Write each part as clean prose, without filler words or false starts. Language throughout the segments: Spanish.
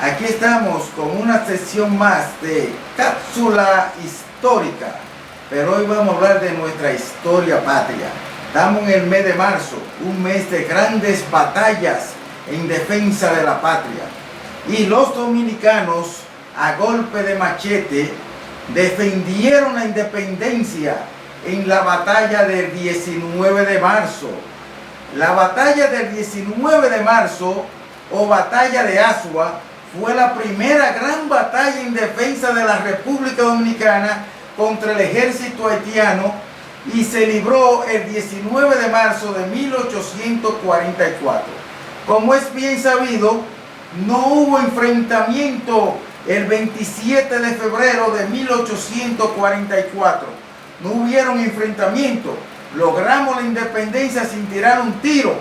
Aquí estamos con una sesión más de cápsula histórica, pero hoy vamos a hablar de nuestra historia patria. Estamos en el mes de marzo, un mes de grandes batallas en defensa de la patria. Y los dominicanos, a golpe de machete, defendieron la independencia en la batalla del 19 de marzo. La batalla del 19 de marzo, o batalla de Azua, fue la primera gran batalla en defensa de la República Dominicana contra el ejército haitiano y se libró el 19 de marzo de 1844. Como es bien sabido, no hubo enfrentamiento el 27 de febrero de 1844. No hubieron enfrentamiento. Logramos la independencia sin tirar un tiro.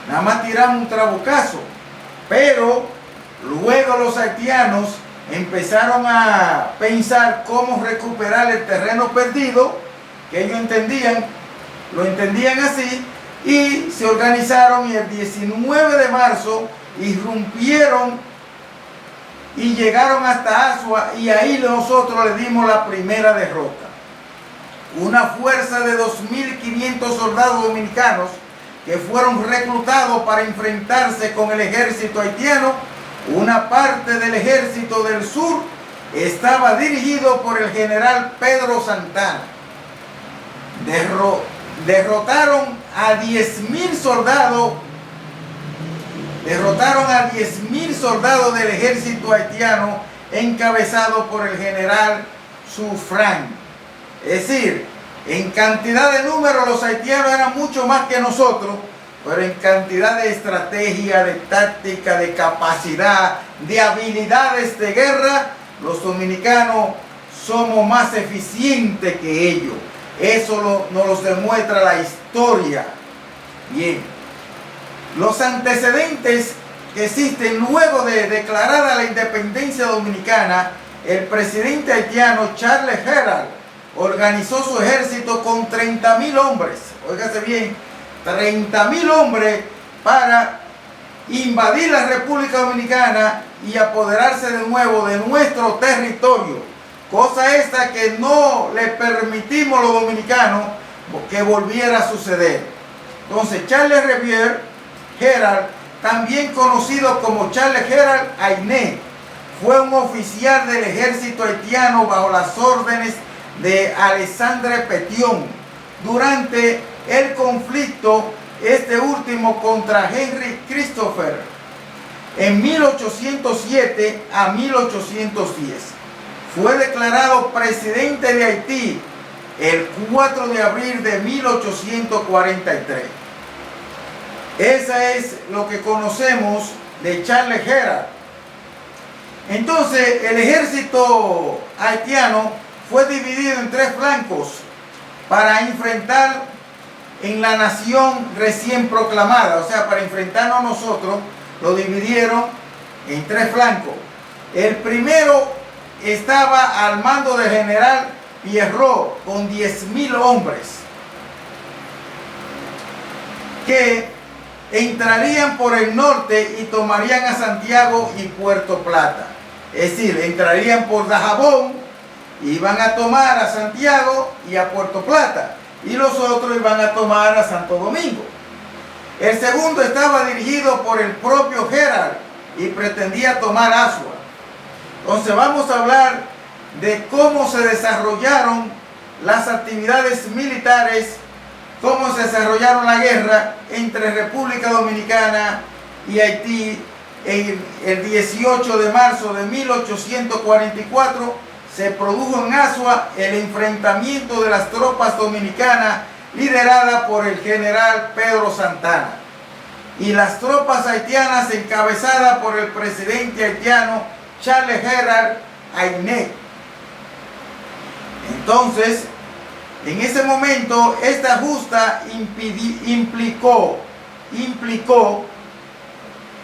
Nada más tiramos un trabucazo. Pero luego los haitianos empezaron a pensar cómo recuperar el terreno perdido, que ellos lo entendían así, y se organizaron y el 19 de marzo irrumpieron y llegaron hasta Azua, y ahí nosotros le dimos la primera derrota. Una fuerza de 2.500 soldados dominicanos que fueron reclutados para enfrentarse con el ejército haitiano. Una parte del ejército del sur estaba dirigido por el general Pedro Santana. Derrotaron a 10.000 soldados. Derrotaron a 10.000 soldados del ejército haitiano encabezado por el general Suffren. Es decir, en cantidad de números los haitianos eran mucho más que nosotros, pero en cantidad de estrategia, de táctica, de capacidad, de habilidades de guerra, los dominicanos somos más eficientes que ellos. Eso nos lo demuestra la historia. Bien, los antecedentes que existen luego de declarada la independencia dominicana, el presidente haitiano Charles Herald organizó su ejército con 30.000 hombres, óigase bien, 30.000 hombres para invadir la República Dominicana y apoderarse de nuevo de nuestro territorio, cosa esta que no le permitimos a los dominicanos que volviera a suceder. Entonces Charles Herald, también conocido como Charles Herald Ayné, fue un oficial del ejército haitiano bajo las órdenes de Alexandre Pétion durante el conflicto este último contra Henry Christopher en 1807 a 1810. Fue declarado presidente de Haití el 4 de abril de 1843. Esa es lo que conocemos de Charles Herald. Entonces el ejército haitiano fue dividido en 3 flancos para enfrentar en la nación recién proclamada, o sea, para enfrentarnos a nosotros, lo dividieron en 3 flancos. El primero estaba al mando del general Pierrot con 10.000 hombres que entrarían por el norte y tomarían a Santiago y Puerto Plata. Es decir, entrarían por Dajabón, iban a tomar a Santiago y a Puerto Plata, y los otros iban a tomar a Santo Domingo. El segundo estaba dirigido por el propio Herald y pretendía tomar Azua. Entonces vamos a hablar de cómo se desarrollaron las actividades militares, cómo se desarrollaron la guerra entre República Dominicana y Haití en el 18 de marzo de 1844. Se produjo en Azua el enfrentamiento de las tropas dominicanas liderada por el general Pedro Santana y las tropas haitianas encabezadas por el presidente haitiano Charles Herald Ayné. Entonces, en ese momento, esta justa implicó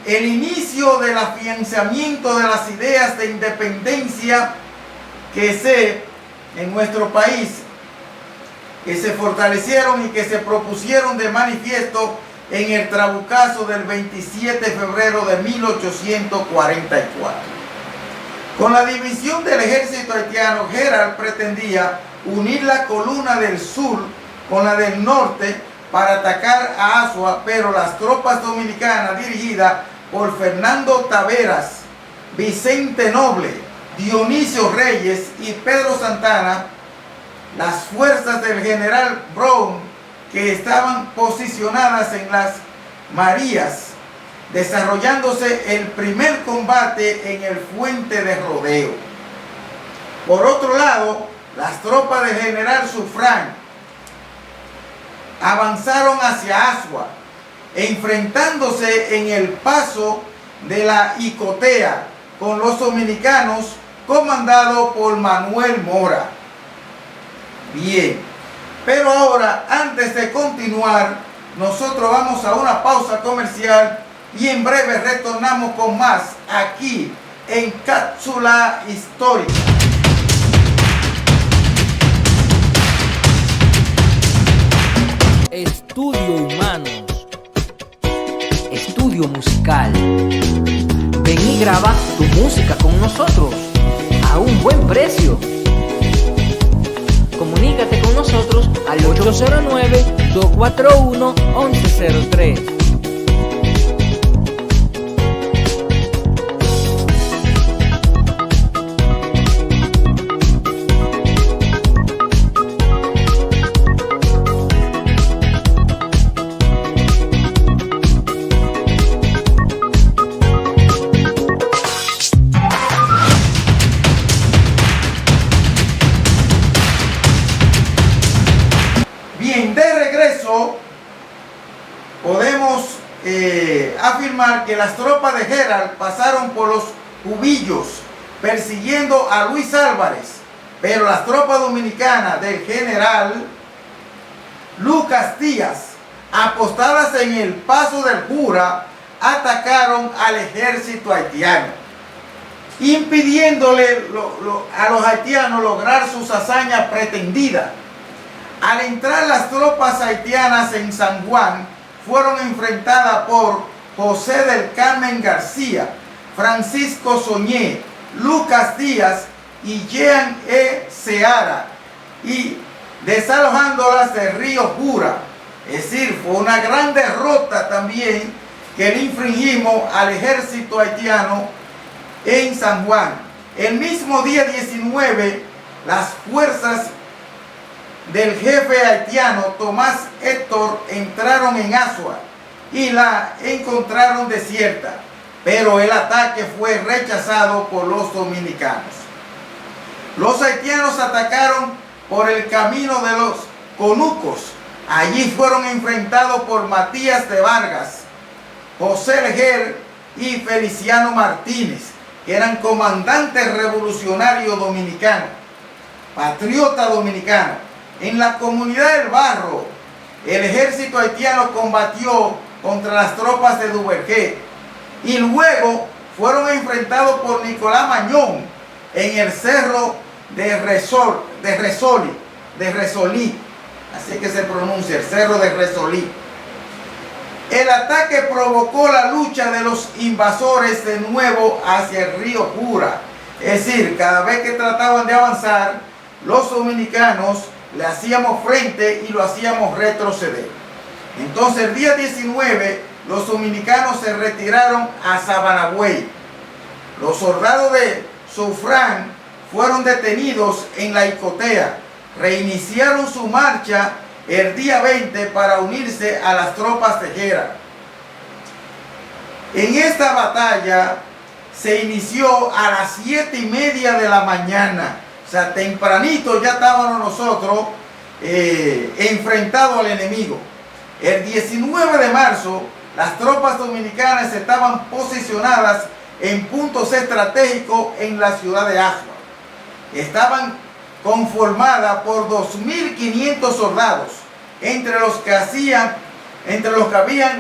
el inicio del afianzamiento de las ideas de independencia en nuestro país, que se fortalecieron y que se propusieron de manifiesto en el trabucazo del 27 de febrero de 1844. Con la división del ejército haitiano, Gerald pretendía unir la columna del sur con la del norte para atacar a Azua, pero las tropas dominicanas dirigidas por Fernando Taveras, Vicente Noble, Dionisio Reyes y Pedro Santana, las fuerzas del general Brown, que estaban posicionadas en las Marías, desarrollándose el primer combate en el Fuente de Rodeo. Por otro lado, las tropas del general Sufrán avanzaron hacia Azua, enfrentándose en el paso de la Icotea con los dominicanos comandados por Manuel Mora. Bien, pero ahora, antes de continuar, nosotros vamos a una pausa comercial y en breve retornamos con más aquí en Cápsula Histórica. Estudio Humanos, estudio musical. Ven y graba tu música con nosotros a un buen precio. Comunícate con nosotros al 809-241-1103. Bien, de regreso podemos afirmar que las tropas de Gerald pasaron por los Cubillos persiguiendo a Luis Álvarez, pero las tropas dominicanas del general Lucas Díaz, apostadas en el paso del Jura, atacaron al ejército haitiano, impidiéndole a los haitianos lograr sus hazañas pretendidas. Al entrar las tropas haitianas en San Juan, fueron enfrentadas por José del Carmen García, Francisco Soñé, Lucas Díaz y Jean E. Seara, y desalojándolas del río Jura. Es decir, fue una gran derrota también que le infringimos al ejército haitiano en San Juan. El mismo día 19, las fuerzas del jefe haitiano Tomás Héctor entraron en Azua y la encontraron desierta, pero el ataque fue rechazado por los dominicanos. Los haitianos atacaron por el camino de los Conucos. Allí fueron enfrentados por Matías de Vargas, José Leger y Feliciano Martínez, que eran comandantes revolucionarios dominicanos, patriotas dominicanos. En la comunidad del Barro, el ejército haitiano combatió contra las tropas de Duvergé y luego fueron enfrentados por Nicolás Mañón en el cerro de Resolí, así que se pronuncia, el cerro de Resolí. El ataque provocó la lucha de los invasores de nuevo hacia el río Jura, es decir, cada vez que trataban de avanzar, los dominicanos le hacíamos frente y lo hacíamos retroceder. Entonces el día 19 los dominicanos se retiraron a Sabanagüey. Los soldados de Sufrán fueron detenidos en la Icotea. Reiniciaron su marcha el día 20 para unirse a las tropas de Gerald. En esta batalla se inició a las 7:30 de la mañana. O sea, tempranito ya estábamos nosotros enfrentados al enemigo. El 19 de marzo, las tropas dominicanas estaban posicionadas en puntos estratégicos en la ciudad de Azua. Estaban conformadas por 2.500 soldados, entre los que habían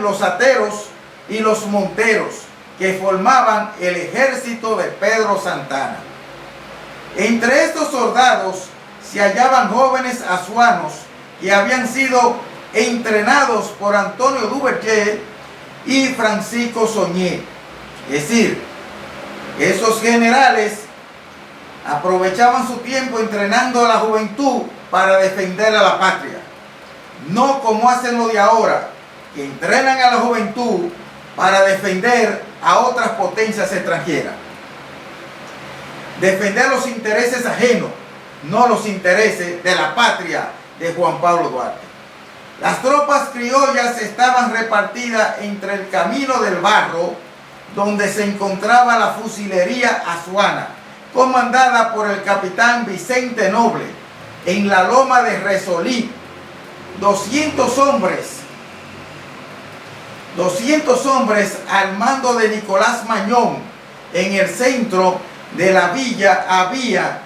los ateros y los monteros, que formaban el ejército de Pedro Santana. Entre estos soldados se hallaban jóvenes azuanos que habían sido entrenados por Antonio Duvergé y Francisco Soñé. Es decir, esos generales aprovechaban su tiempo entrenando a la juventud para defender a la patria. No como hacen los de ahora, que entrenan a la juventud para defender a otras potencias extranjeras. Defender los intereses ajenos, no los intereses de la patria de Juan Pablo Duarte. Las tropas criollas estaban repartidas entre el Camino del Barro, donde se encontraba la fusilería azuana, comandada por el capitán Vicente Noble, en la loma de Resolí. 200 hombres al mando de Nicolás Mañón. En el centro de la villa había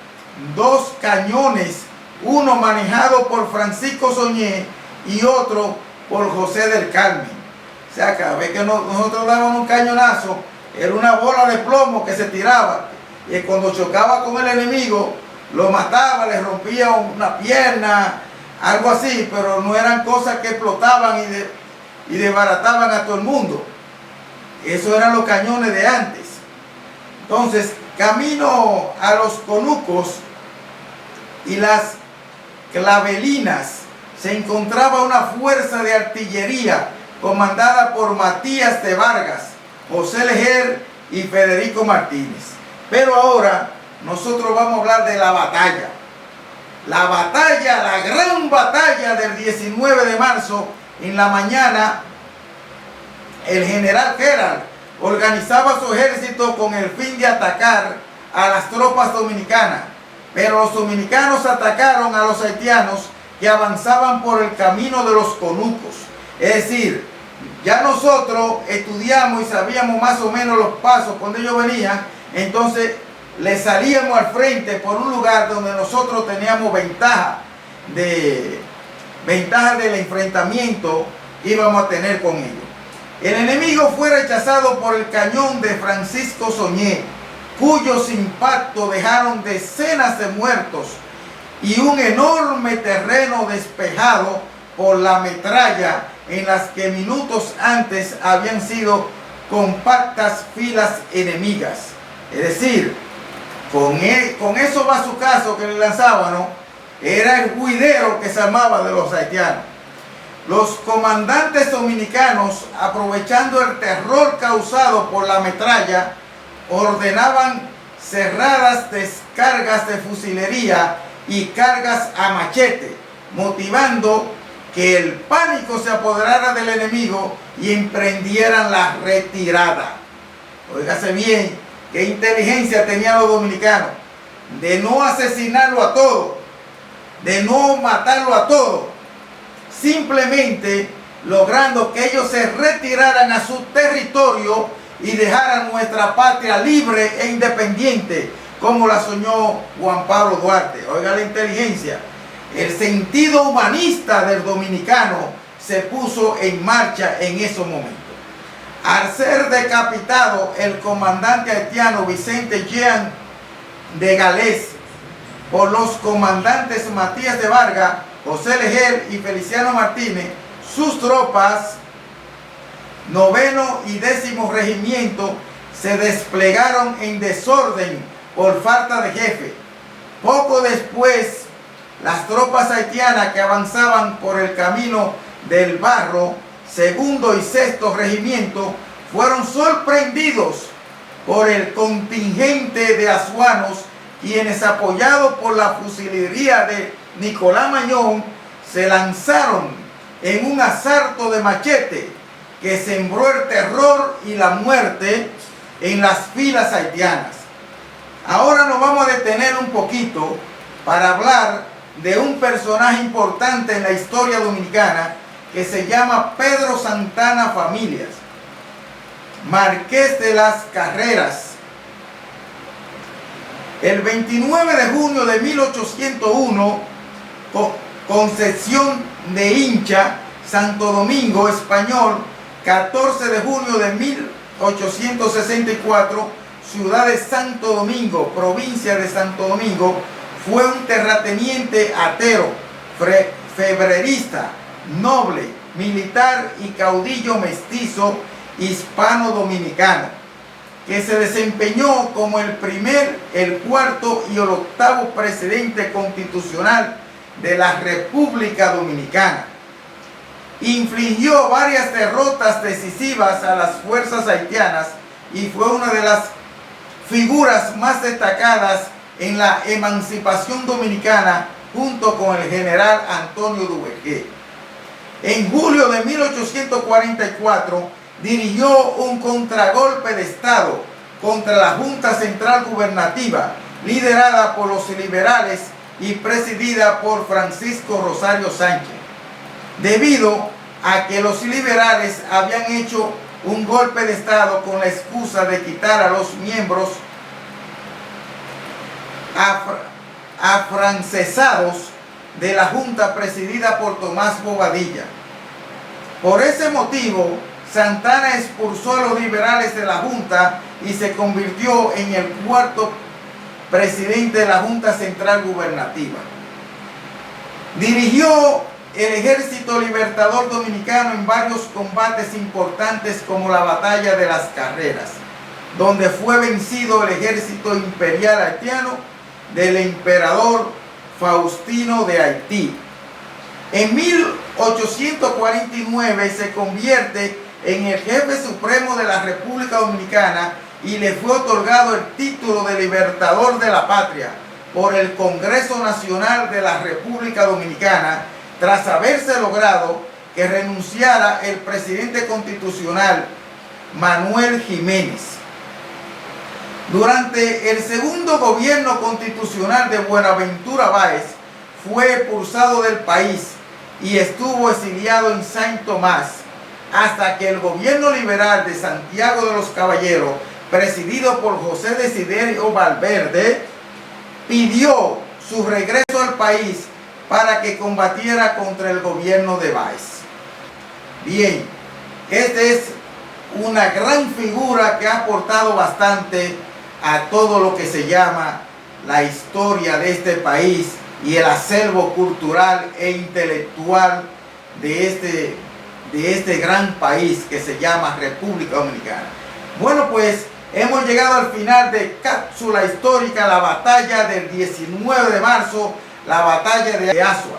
2 cañones, uno manejado por Francisco Soñé y otro por José del Carmen. O sea, cada vez que nosotros dábamos un cañonazo, era una bola de plomo que se tiraba, y cuando chocaba con el enemigo, lo mataba, le rompía una pierna, algo así, pero no eran cosas que explotaban y desbarataban a todo el mundo. Esos eran los cañones de antes. Entonces, camino a los conucos y las clavelinas, se encontraba una fuerza de artillería comandada por Matías de Vargas, José Lejer y Federico Martínez. Pero ahora nosotros vamos a hablar de la batalla. La batalla, la gran batalla del 19 de marzo, en la mañana, el general Gerald organizaba su ejército con el fin de atacar a las tropas dominicanas. Pero los dominicanos atacaron a los haitianos que avanzaban por el camino de los conucos. Es decir, ya nosotros estudiamos y sabíamos más o menos los pasos cuando ellos venían, entonces le salíamos al frente por un lugar donde nosotros teníamos ventaja del enfrentamiento que íbamos a tener con ellos. El enemigo fue rechazado por el cañón de Francisco Soñé, cuyos impactos dejaron decenas de muertos y un enorme terreno despejado por la metralla en las que minutos antes habían sido compactas filas enemigas. Es decir, con esos bazucazos que le lanzaban, ¿no?, era el juidero que se armaba de los haitianos. Los comandantes dominicanos, aprovechando el terror causado por la metralla, ordenaban cerradas descargas de fusilería y cargas a machete, motivando que el pánico se apoderara del enemigo y emprendieran la retirada. Óigase bien, qué inteligencia tenían los dominicanos, de no asesinarlo a todo, de no matarlo a todo, simplemente logrando que ellos se retiraran a su territorio y dejaran nuestra patria libre e independiente, como la soñó Juan Pablo Duarte. Oiga la inteligencia. El sentido humanista del dominicano se puso en marcha en esos momentos. Al ser decapitado el comandante haitiano Vicente Jean de Galés por los comandantes Matías de Vargas, José Lejer y Feliciano Martínez, sus tropas, 9º y 10º regimiento, se desplegaron en desorden por falta de jefe. Poco después, las tropas haitianas que avanzaban por el camino del Barro, 2º y 6º regimiento, fueron sorprendidos por el contingente de azuanos, quienes, apoyados por la fusilería de Nicolás Mañón, se lanzaron en un asalto de machete que sembró el terror y la muerte en las filas haitianas. Ahora nos vamos a detener un poquito para hablar de un personaje importante en la historia dominicana que se llama Pedro Santana Familias, Marqués de las Carreras. El 29 de junio de 1801, Concepción de Hincha, Santo Domingo Español. 14 de junio de 1864, ciudad de Santo Domingo, provincia de Santo Domingo. Fue un terrateniente atero, febrerista, noble, militar y caudillo mestizo hispano-dominicano. que se desempeñó como el primer, el cuarto y el octavo presidente constitucional de la República Dominicana. Infligió varias derrotas decisivas a las fuerzas haitianas y fue una de las figuras más destacadas en la emancipación dominicana junto con el general Antonio Duvergé. En julio de 1844 dirigió un contragolpe de Estado contra la Junta Central Gubernativa, liderada por los liberales y presidida por Francisco Rosario Sánchez, debido a que los liberales habían hecho un golpe de Estado con la excusa de quitar a los miembros afrancesados de la Junta presidida por Tomás Bobadilla. Por ese motivo, Santana expulsó a los liberales de la Junta y se convirtió en el cuarto presidente de la Junta Central Gubernativa. Dirigió el Ejército Libertador Dominicano en varios combates importantes como la Batalla de las Carreras, donde fue vencido el ejército imperial haitiano del emperador Faustino de Haití. En 1849 se convierte en el jefe supremo de la República Dominicana y le fue otorgado el título de Libertador de la Patria por el Congreso Nacional de la República Dominicana, tras haberse logrado que renunciara el presidente constitucional Manuel Jiménez. Durante el segundo gobierno constitucional de Buenaventura Báez fue expulsado del país y estuvo exiliado en Saint Tomás, hasta que el gobierno liberal de Santiago de los Caballeros, presidido por José Desiderio Valverde, pidió su regreso al país para que combatiera contra el gobierno de Báez. Bien, esta es una gran figura que ha aportado bastante a todo lo que se llama la historia de este país y el acervo cultural e intelectual de este gran país que se llama República Dominicana. Bueno, pues hemos llegado al final de Cápsula Histórica, la batalla del 19 de marzo, la batalla de Azua.